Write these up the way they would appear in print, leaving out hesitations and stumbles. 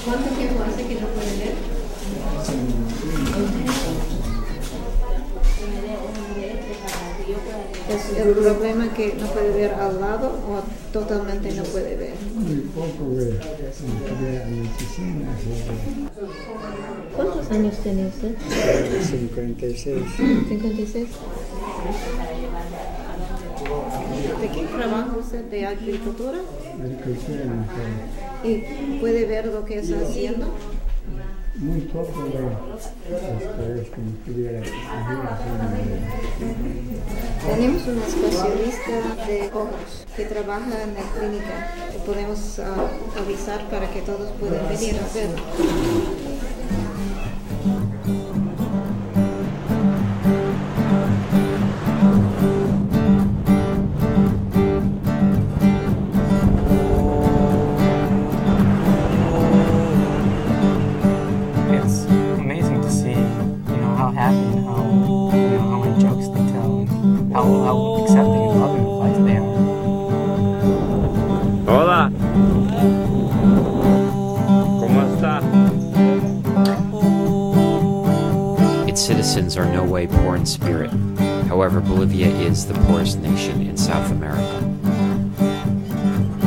¿Cuánto tiempo hace que no puede ver? ¿Es el problema que no puede ver al lado o totalmente no puede ver? Muy poco ve a la oficina. ¿Cuántos años tiene usted? 56. 56. ¿De qué trabaja usted? ¿De agricultura? Agricultura no puede. ¿Y puede ver lo que está haciendo? Muy poco ve. Es como si estuviera Tenemos una especialista de ojos que trabaja en la clínica. Podemos avisar para que todos puedan venir a verlo. It's amazing to see, how happy and how many jokes they tell and how accepting and loving of life they are. Hola. ¿Cómo está? Its citizens are no way poor in spirit. However, Bolivia is the poorest nation in South America.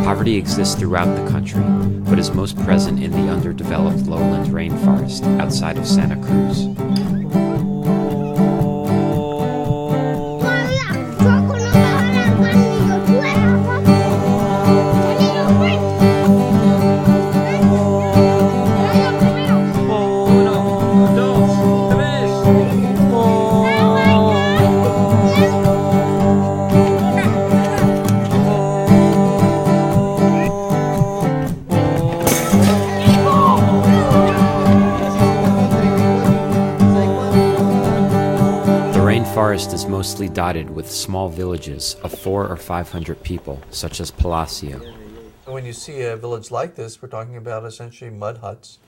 Poverty exists throughout the country, but is most present in the underdeveloped lowland rainforest outside of Santa Cruz. The forest is mostly dotted with small villages of 400 or 500 people, such as Palacio. When you see a village like this, we're talking about essentially mud huts.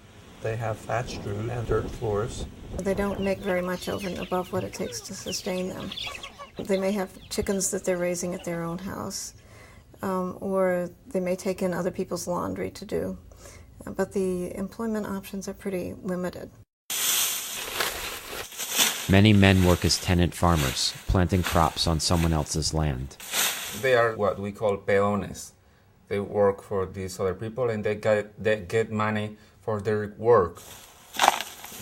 They have thatched roof and dirt floors. They don't make very much over and above what it takes to sustain them. They may have chickens that they're raising at their own house, or they may take in other people's laundry to do. But the employment options are pretty limited. Many men work as tenant farmers, planting crops on someone else's land. They are what we call peones. They work for these other people and they get money for their work.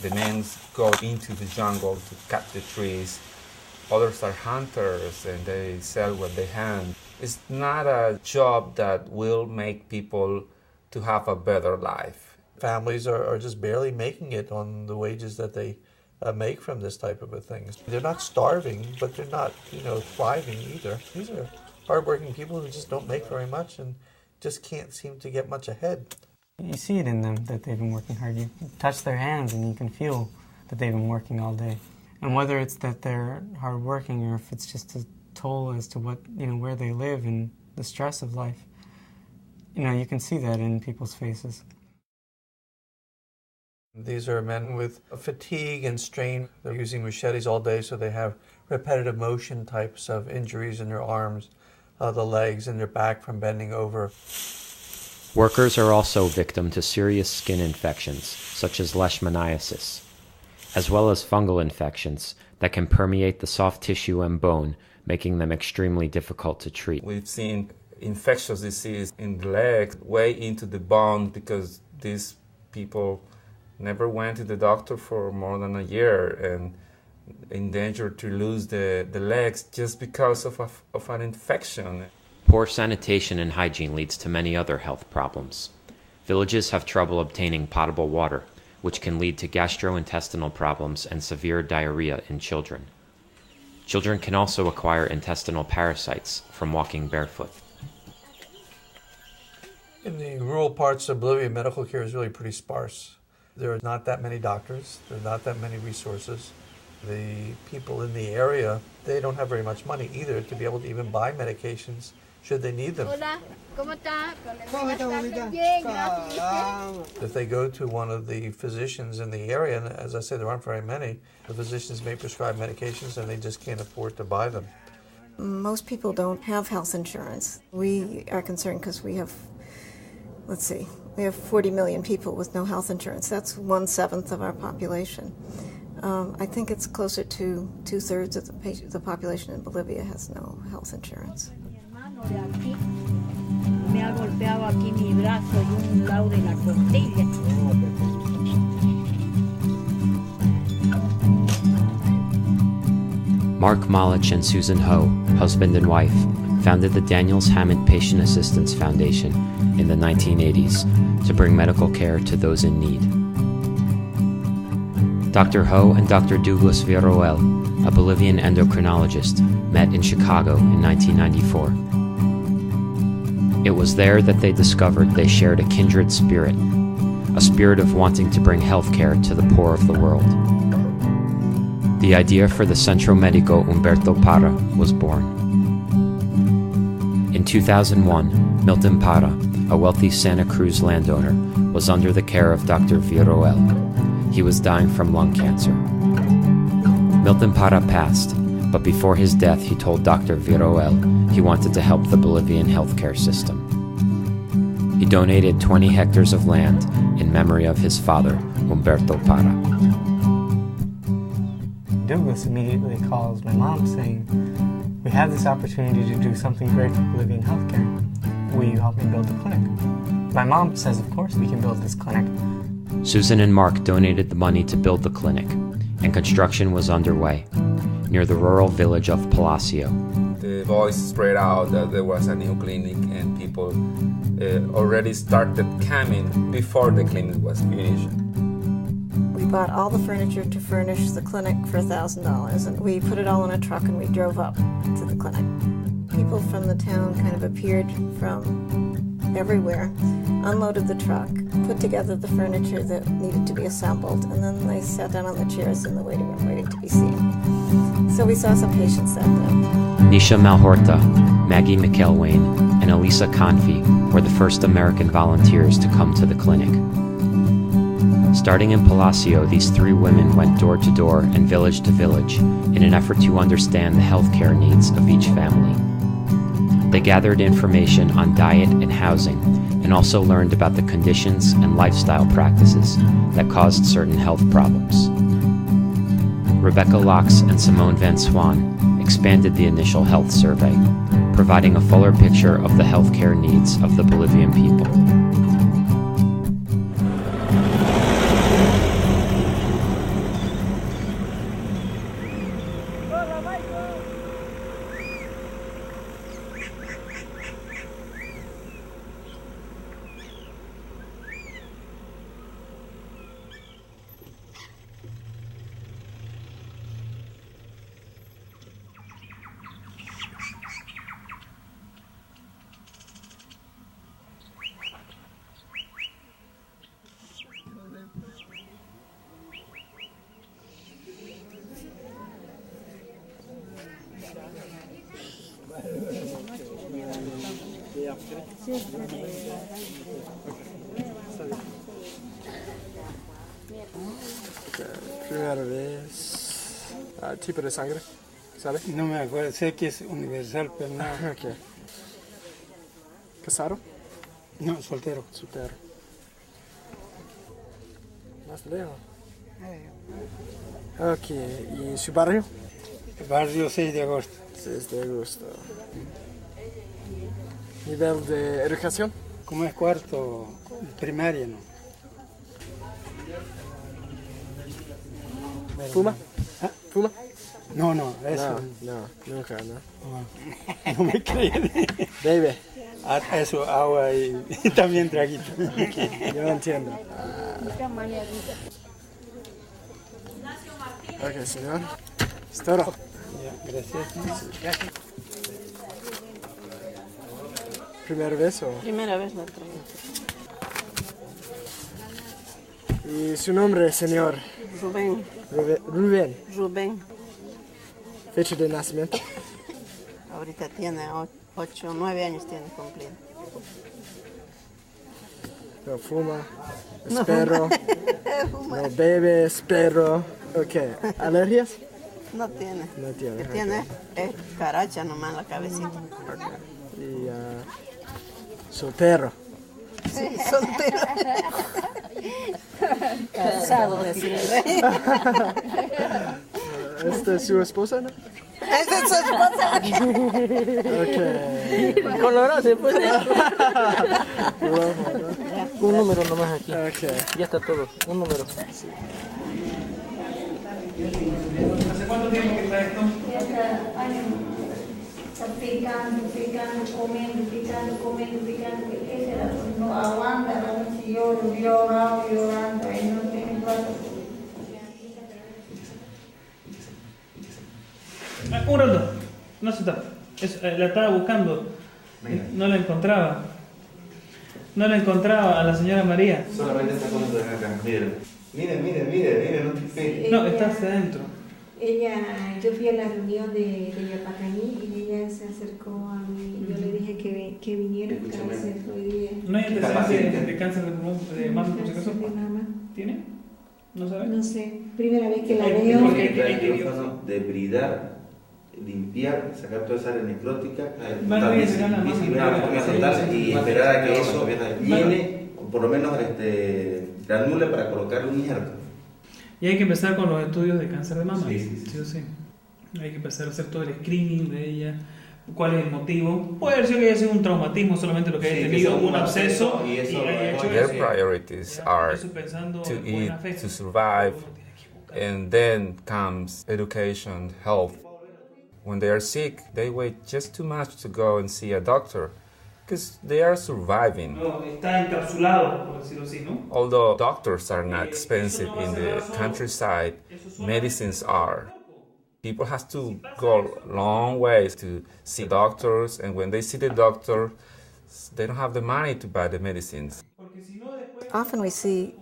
The men go into the jungle to cut the trees. Others are hunters and they sell what they hunt. It's not a job that will make people to have a better life. Families are just barely making it on the wages that they make from this type of a thing. They're not starving, but they're not, thriving either. These are hardworking people who just don't make very much and just can't seem to get much ahead. You see it in them that they've been working hard. You touch their hands and you can feel that they've been working all day. And whether it's that they're hardworking or if it's just a toll as to what, where they live and the stress of life, you can see that in people's faces. These are men with fatigue and strain. They're using machetes all day, so they have repetitive motion types of injuries in their arms, the legs, and their back from bending over. Workers are also victim to serious skin infections, such as leishmaniasis, as well as fungal infections that can permeate the soft tissue and bone, making them extremely difficult to treat. We've seen infectious disease in the leg, way into the bone, because these people never went to the doctor for more than a year and in danger to lose the legs just because of an infection. Poor sanitation and hygiene leads to many other health problems. Villages have trouble obtaining potable water, which can lead to gastrointestinal problems and severe diarrhea in children. Children can also acquire intestinal parasites from walking barefoot. In the rural parts of Bolivia, medical care is really pretty sparse. There are not that many doctors, there are not that many resources. The people in the area, they don't have very much money either to be able to even buy medications should they need them. Hola, ¿cómo está? If they go to one of the physicians in the area, and as I said, there aren't very many, the physicians may prescribe medications and they just can't afford to buy them. Most people don't have health insurance. We are concerned because we have let's see, we have 40 million people with no health insurance. That's 1/7 of our population. I think it's closer to 2/3 of the population in Bolivia has no health insurance. Me ha golpeado aquí mi brazo y un lado de la costilla. Mark Malich and Susan Ho, husband and wife, founded the Daniels Hammett Patient Assistance Foundation in the 1980s to bring medical care to those in need. Dr. Ho and Dr. Douglas Villarroel, a Bolivian endocrinologist, met in Chicago in 1994. It was there that they discovered they shared a kindred spirit, a spirit of wanting to bring health care to the poor of the world. The idea for the Centro Médico Humberto Parra was born. In 2001, Milton Parra, a wealthy Santa Cruz landowner, was under the care of Dr. Villarroel. He was dying from lung cancer. Milton Parra passed, but before his death he told Dr. Villarroel he wanted to help the Bolivian healthcare system. He donated 20 hectares of land in memory of his father, Humberto Parra. Douglas immediately calls my mom saying, "We have this opportunity to do something great for Bolivian healthcare. Will you help me build a clinic?" My mom says, "Of course we can build this clinic." Susan and Mark donated the money to build the clinic, and construction was underway near the rural village of Palacio. The voice spread out that there was a new clinic, and people already started coming before the clinic was finished. We bought all the furniture to furnish the clinic for $1,000, and we put it all in a truck and we drove up to the clinic. People from the town kind of appeared from everywhere, unloaded the truck, put together the furniture that needed to be assembled, and then they sat down on the chairs in the waiting room waiting to be seen. So we saw some patients that day. Nisha Malhorta, Maggie McElwain, and Elisa Confi were the first American volunteers to come to the clinic. Starting in Palacio, these 3 women went door to door and village to village in an effort to understand the healthcare needs of each family. They gathered information on diet and housing and also learned about the conditions and lifestyle practices that caused certain health problems. Rebecca Locks and Simone Van Swan expanded the initial health survey, providing a fuller picture of the healthcare needs of the Bolivian people. Primera vez. Tipo de sangre, ¿sabe? No me acuerdo, sé que es universal, pero no. Ok. ¿Casado? No, soltero. Soltero. Más lejos. Ok, ¿y su barrio? Barrio 6 de agosto. 6 de agosto. ¿Nivel de educación? Como es cuarto, primaria, ¿no? ¿Fuma? ¿Ah? ¿Fuma? No, eso. No, nunca, no. No me creen. Bebe. Eso, agua y también traguito. Yo entiendo. Ok, señor. Es todo. Ya, gracias. ¿Primera vez o...? Primera vez la traigo. ¿Y su nombre, señor? Rubén. Rubén. ¿Fecha de nacimiento? Ahorita tiene 9 años tiene cumplido. No fuma, espero. No bebe, espero. Ok. ¿Alergias? No tiene. No tiene. Que tiene es caracha nomás en la cabecita. Okay. Y soltero. Sí, soltero. Casado, decirle. ¿Esta es su esposa, no? Esa es su esposa. Ok. Colorado se puede. Un número nomás aquí. Okay. Ya está todo. Un número. ¿Hace cuánto tiempo que está esto? Ya está años. Está picando, comiendo. Ese era, no aguanta, la noche llorando, y no tiene plata. Un rato, no se está. La estaba buscando. No la encontraba. No la encontraba a la señora María. Solamente está con esto de acá. Miren, no te pegues. No, está hacia adentro. Yo fui a la reunión de Yapacaní y ella se acercó a mí. Yo le dije que viniera para hacerlo hoy día. ¿No hay antecedentes de cáncer de mama por si acaso? ¿De mama? ¿Tiene? ¿No sabes? No sé, primera vez que la veo. El quirófano de bridar, limpiar, sacar toda esa área necrótica, y esperar a que eso llene, o por lo menos granule para colocarle un injerto. Y hay que empezar con los estudios de cáncer de mama. Sí. Hay que empezar a hacer todo el screening de ella. ¿Cuál es el motivo? Puede ser que haya sido un traumatismo, solamente lo que haya tenido un absceso. Their priorities are to eat, to survive, and then comes education, health. When they are sick, they wait just too much to go and see a doctor, because they are surviving. No, está encapsulado, por decirlo así, ¿no? Although doctors are not expensive in the countryside, medicines are. People have to go long ways to see doctors, and when they see the doctor, they don't have the money to buy the medicines. Often we see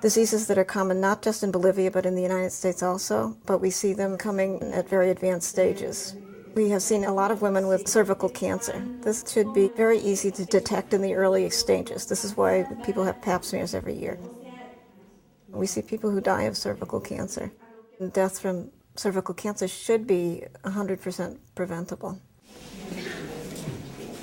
diseases that are common not just in Bolivia but in the United States also, but we see them coming at very advanced stages. We have seen a lot of women with cervical cancer. This should be very easy to detect in the early stages. This is why people have pap smears every year. We see people who die of cervical cancer. Death from cervical cancer should be 100% preventable.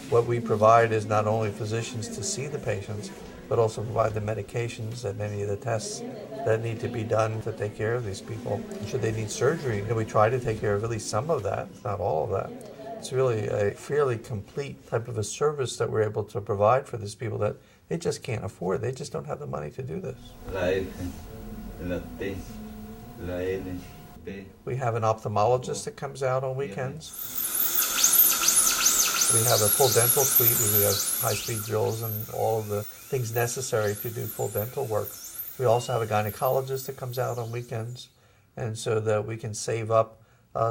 What we provide is not only physicians to see the patients, but also provide the medications and any of the tests that need to be done to take care of these people. Should they need surgery, we try to take care of at least some of that, not all of that. It's really a fairly complete type of a service that we're able to provide for these people that they just can't afford. They just don't have the money to do this. La F, la T, la N, P. We have an ophthalmologist that comes out on weekends. We have a full dental suite where we have high-speed drills and all of the things necessary to do full dental work. We also have a gynecologist that comes out on weekends, and so that we can save up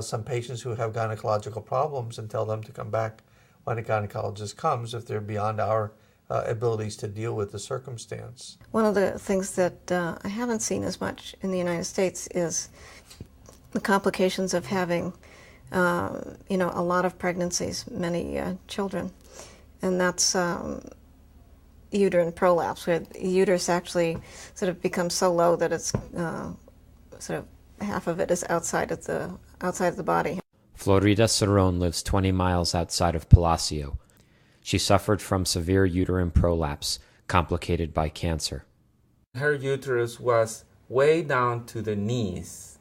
some patients who have gynecological problems and tell them to come back when a gynecologist comes if they're beyond our abilities to deal with the circumstance. One of the things that I haven't seen as much in the United States is the complications of having a lot of pregnancies, many children, and that's uterine prolapse, where the uterus actually sort of becomes so low that it's sort of half of it is outside of the body. Florida Cerrone lives 20 miles outside of Palacio. She suffered from severe uterine prolapse, complicated by cancer. Her uterus was way down to the knees,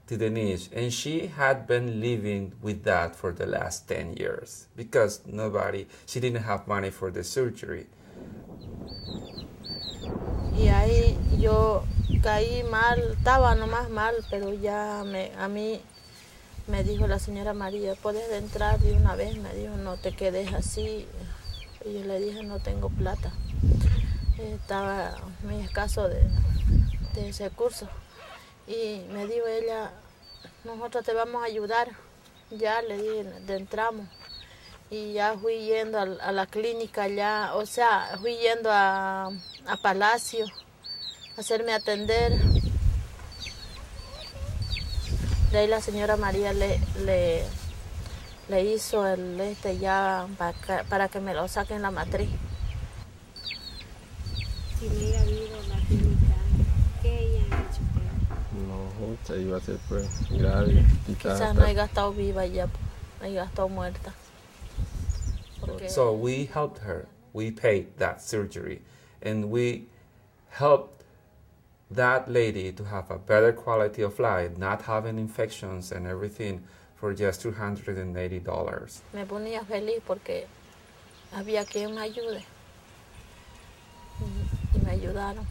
and she had been living with that for the last 10 years because she didn't have money for the surgery. Y ahí yo caí mal, estaba nomás mal, pero ya a mí me dijo la señora María, ¿puedes entrar de una vez? Me dijo, no te quedes así. Y yo le dije, no tengo plata. Estaba muy escaso de ese curso. Y me dijo ella, nosotros te vamos a ayudar. Ya le dije, entramos. Y ya fui yendo a la clínica ya, o sea, fui yendo a Palacio a hacerme atender. De ahí la señora María le hizo el ya para que me lo saquen la matriz. Si hubiera habido la clínica, ¿qué ella ha hecho? No, usted iba a ser pues grave. Quizás no haya estado viva ya, no haya estado muerta. So we helped her we paid that surgery, and we helped that lady to have a better quality of life, not having infections and everything, for just $280. Me ponía feliz porque había quien me ayude. Y me ayudaron.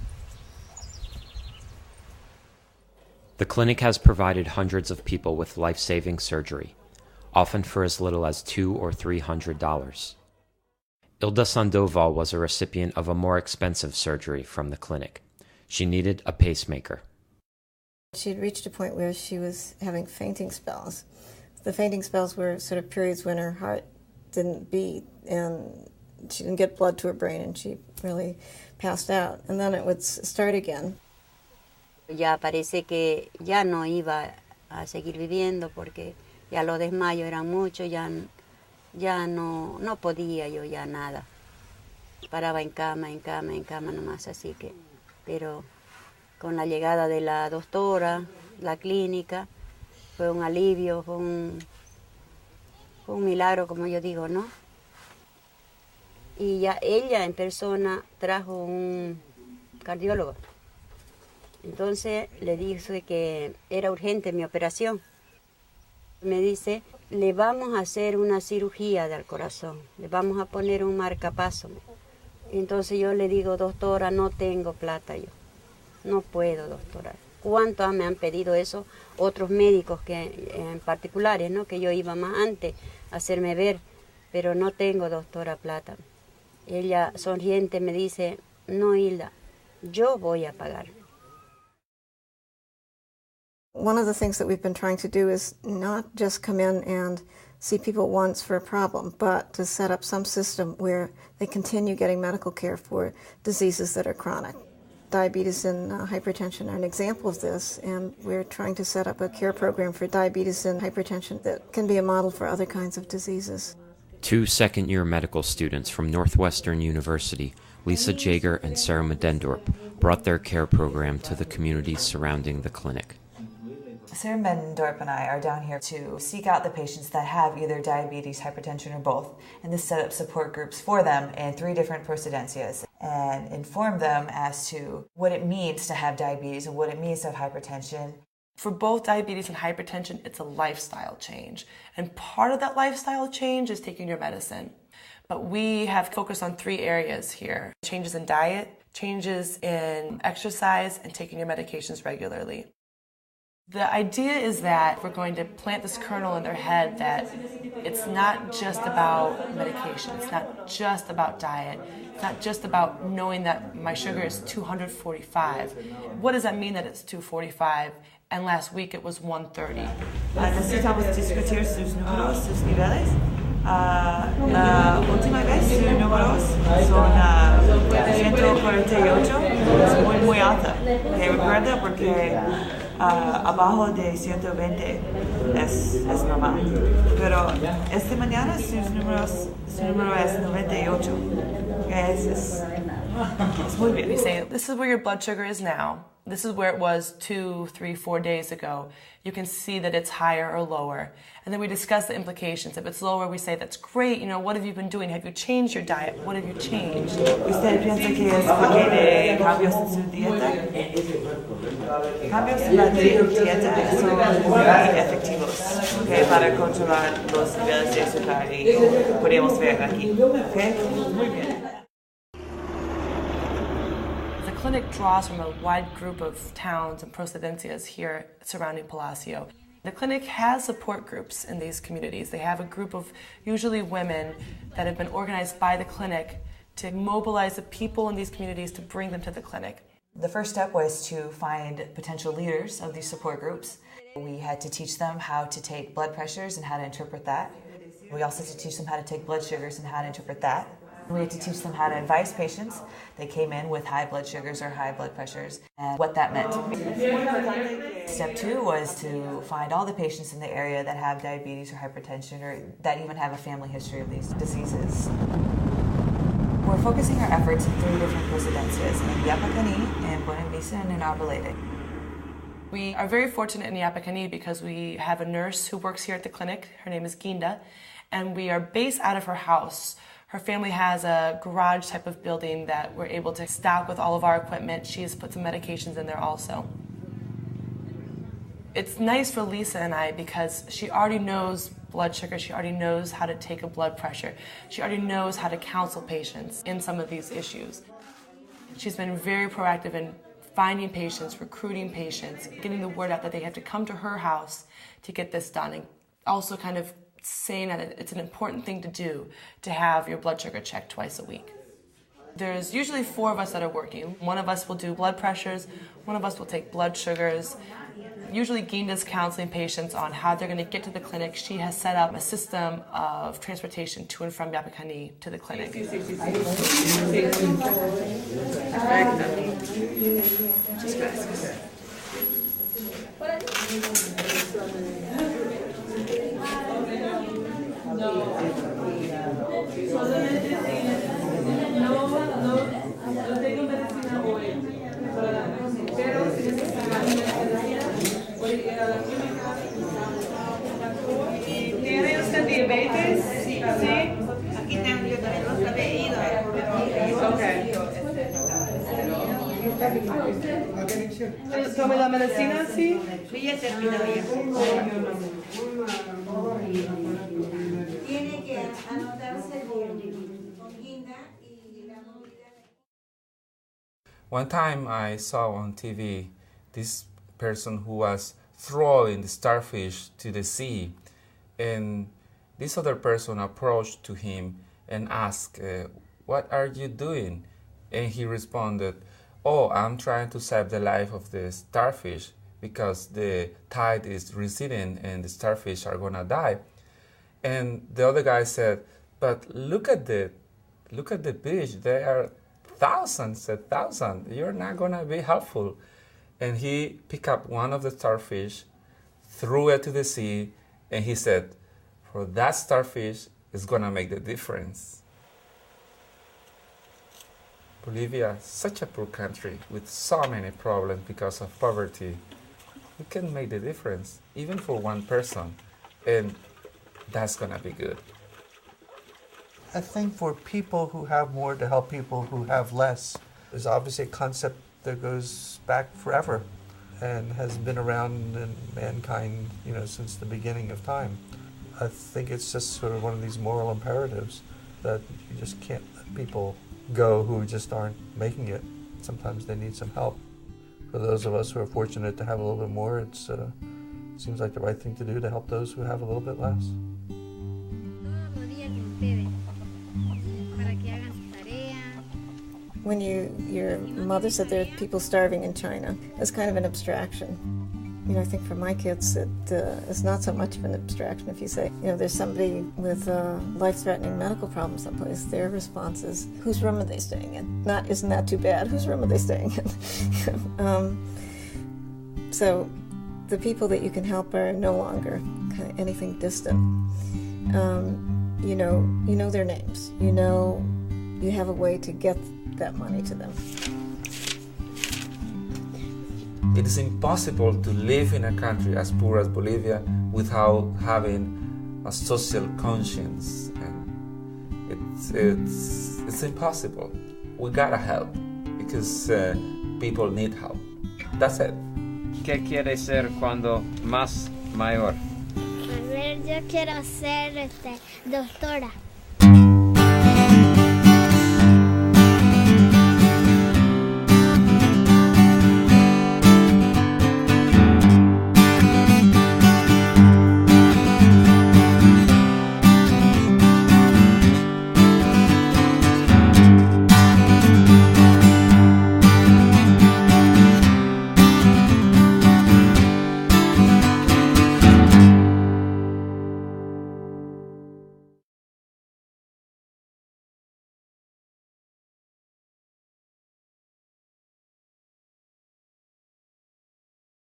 The clinic has provided hundreds of people with life-saving surgery, often for as little as $200 or $300. Ilda Sandoval was a recipient of a more expensive surgery from the clinic. She needed a pacemaker. She had reached a point where she was having fainting spells. The fainting spells were sort of periods when her heart didn't beat and she didn't get blood to her brain and she really passed out. And then it would start again. Ya parece que ya no iba a seguir viviendo porque ya los desmayos eran muchos, ya no podía yo ya nada. Paraba en cama nomás, así que, pero con la llegada de la doctora, la clínica, fue un alivio, fue un milagro, como yo digo, ¿no? Y ya ella en persona trajo un cardiólogo. Entonces le dije que era urgente mi operación. Me dice, le vamos a hacer una cirugía del corazón, le vamos a poner un marcapaso. Entonces yo le digo, doctora, no tengo plata yo, no puedo, doctora. ¿Cuánto me han pedido eso otros médicos que en particulares, ¿no? Que yo iba más antes a hacerme ver, pero no tengo, doctora, plata. Ella sonriente me dice, no, Hilda, yo voy a pagar. One of the things that we've been trying to do is not just come in and see people once for a problem, but to set up some system where they continue getting medical care for diseases that are chronic. Diabetes and hypertension are an example of this, and we're trying to set up a care program for diabetes and hypertension that can be a model for other kinds of diseases. 2 second-year medical students from Northwestern University, Lisa Jager and Sarah Medendorp, brought their care program to the communities surrounding the clinic. Sarah Medendorp and I are down here to seek out the patients that have either diabetes, hypertension, or both, and to set up support groups for them in 3 different procedencias and inform them as to what it means to have diabetes and what it means to have hypertension. For both diabetes and hypertension, it's a lifestyle change. And part of that lifestyle change is taking your medicine. But we have focused on 3 areas here: changes in diet, changes in exercise, and taking your medications regularly. The idea is that we're going to plant this kernel in their head that it's not just about medication, it's not just about diet, it's not just about knowing that my sugar is 245. What does that mean that it's 245 and last week it was 130? Necesitamos discutir sus números, sus niveles. La última vez sus números son 148, es muy alta. Recuerda porque abajo de 120 es normal. Pero esta mañana su número es 98. Es muy bien. We say, this is where your blood sugar is now. This is where it was 2, 3, 4 days ago. You can see that it's higher or lower. And then we discuss the implications. If it's lower, we say, that's great. You know, what have you been doing? Have you changed your diet? What have you changed? ¿Usted piensa que es porque de cambios en su dieta? Cambios en la dieta son muy efectivos para controlar los niveles de azúcar y podemos ver aquí. Muy bien. The clinic draws from a wide group of towns and procedencias here surrounding Palacio. The clinic has support groups in these communities. They have a group of usually women that have been organized by the clinic to mobilize the people in these communities to bring them to the clinic. The first step was to find potential leaders of these support groups. We had to teach them how to take blood pressures and how to interpret that. We also had to teach them how to take blood sugars and how to interpret that. We had to teach them how to advise patients. They came in with high blood sugars or high blood pressures and what that meant. Step 2 was to find all the patients in the area that have diabetes or hypertension or that even have a family history of these diseases. We're focusing our efforts in 3 different procedencias, in Yapacani, in Buena Vista, and in Arboleda. We are very fortunate in Yapacani because we have a nurse who works here at the clinic. Her name is Ginda, and we are based out of her house Her family has a garage type of building that we're able to stock with all of our equipment. She has put some medications in there also. It's nice for Lisa and I because she already knows blood sugar, she already knows how to take a blood pressure, she already knows how to counsel patients in some of these issues. She's been very proactive in finding patients, recruiting patients, getting the word out that they have to come to her house to get this done, and also kind of saying that it's an important thing to do to have your blood sugar checked twice a week. There's usually 4 of us that are working. One of us will do blood pressures, one of us will take blood sugars. Usually Ginda's counseling patients on how they're going to get to the clinic. She has set up a system of transportation to and from Yapacani to the clinic. ¿Tiene usted diabetes? Sí. Aquí tengo, yo también no había ido. ¿Tome la medicina, sí? Sí, ya terminó ya. Tiene que anotarse con Ginda y la movida. One time I saw on TV this person who was throwing the starfish to the sea, and this other person approached to him and asked, what are you doing? And he responded, oh, I'm trying to save the life of the starfish because the tide is receding and the starfish are gonna die. And the other guy said, but look at the beach, there are thousands and thousands, you're not gonna be helpful. And he picked up one of the starfish, threw it to the sea, and he said, for that starfish, it's gonna make the difference. Bolivia is such a poor country with so many problems because of poverty. We can make the difference, even for one person, and that's gonna be good. I think for people who have more to help people who have less, there's obviously a concept that goes back forever and has been around in mankind, since the beginning of time. I think it's just sort of one of these moral imperatives that you just can't let people go who just aren't making it. Sometimes they need some help. For those of us who are fortunate to have a little bit more, it seems like the right thing to do to help those who have a little bit less. When your mother said there are people starving in China, it's kind of an abstraction. I think for my kids, it's not so much of an abstraction if you say, there's somebody with life-threatening medical problems someplace. Their response is, whose room are they staying in? Not, isn't that too bad? Whose room are they staying in? So the people that you can help are no longer kind of anything distant. You know their names. You have a way to get that money to them. It is impossible to live in a country as poor as Bolivia without having a social conscience, and it's impossible. We gotta help because people need help. That's it. ¿Qué quiere ser cuando más mayor? Yo quiero ser doctora.